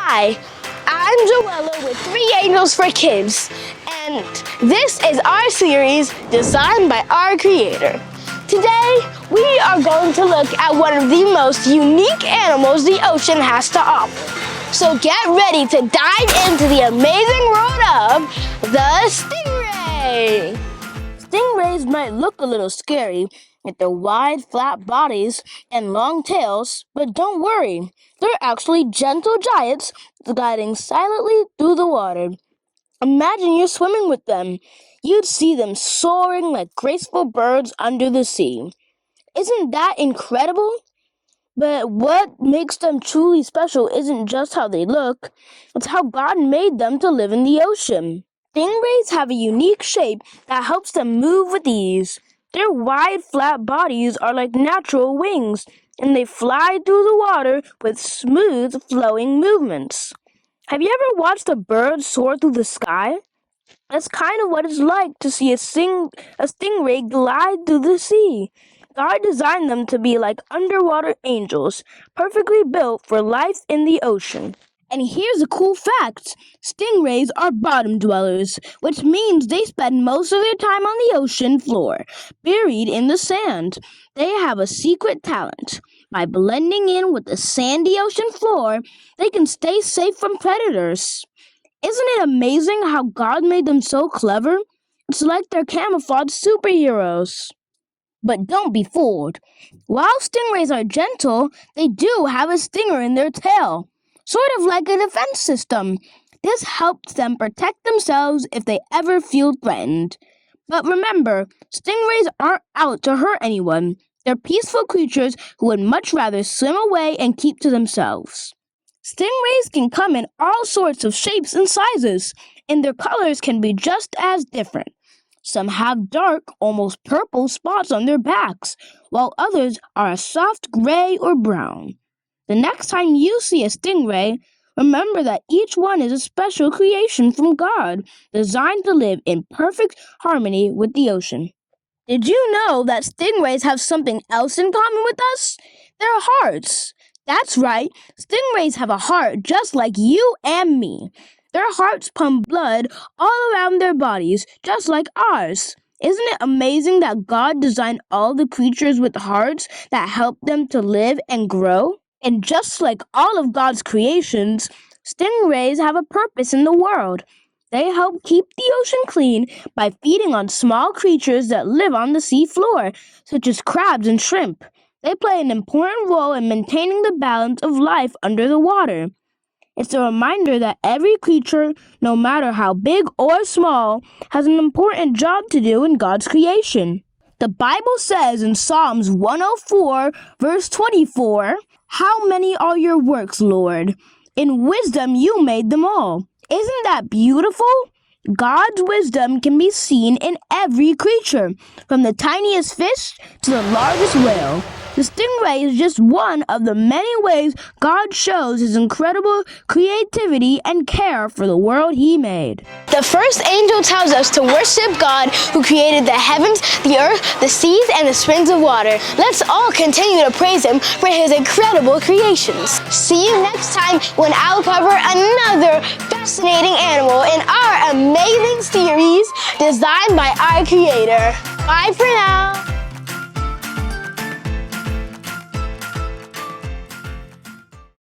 Hi, I'm Jowella with 3 Angels for Kids, and this is our series designed by our creator. Today, we are going to look at one of the most unique animals the ocean has to offer. So get ready to dive into the amazing world of the stingray. Stingrays might look a little scary with their wide, flat bodies and long tails, but don't worry. They're actually gentle giants gliding silently through the water. Imagine you're swimming with them. You'd see them soaring like graceful birds under the sea. Isn't that incredible? But what makes them truly special isn't just how they look, it's how God made them to live in the ocean. Stingrays have a unique shape that helps them move with ease. Their wide, flat bodies are like natural wings, and they fly through the water with smooth, flowing movements. Have you ever watched a bird soar through the sky? That's kind of what it's like to see a stingray glide through the sea. God designed them to be like underwater angels, perfectly built for life in the ocean. And here's a cool fact. Stingrays are bottom dwellers, which means they spend most of their time on the ocean floor, buried in the sand. They have a secret talent. By blending in with the sandy ocean floor, they can stay safe from predators. Isn't it amazing how God made them so clever? It's like they're camouflage superheroes. But don't be fooled. While stingrays are gentle, they do have a stinger in their tail, sort of like a defense system. This helps them protect themselves if they ever feel threatened. But remember, stingrays aren't out to hurt anyone. They're peaceful creatures who would much rather swim away and keep to themselves. Stingrays can come in all sorts of shapes and sizes, and their colors can be just as different. Some have dark, almost purple spots on their backs, while others are a soft gray or brown. The next time you see a stingray, remember that each one is a special creation from God, designed to live in perfect harmony with the ocean. Did you know that stingrays have something else in common with us? Their hearts. That's right, stingrays have a heart just like you and me. Their hearts pump blood all around their bodies, just like ours. Isn't it amazing that God designed all the creatures with hearts that help them to live and grow? And just like all of God's creations, stingrays have a purpose in the world. They help keep the ocean clean by feeding on small creatures that live on the sea floor, such as crabs and shrimp. They play an important role in maintaining the balance of life under the water. It's a reminder that every creature, no matter how big or small, has an important job to do in God's creation. The Bible says in Psalms 104, verse 24, "How many are your works, Lord? In wisdom you made them all." Isn't that beautiful? God's wisdom can be seen in every creature, from the tiniest fish to the largest whale. The stingray is just one of the many ways God shows his incredible creativity and care for the world he made. The first angel tells us to worship God who created the heavens, the earth, the seas, and the springs of water. Let's all continue to praise him for his incredible creations. See you next time when I'll cover another fascinating animal in our amazing series designed by our creator. Bye for now.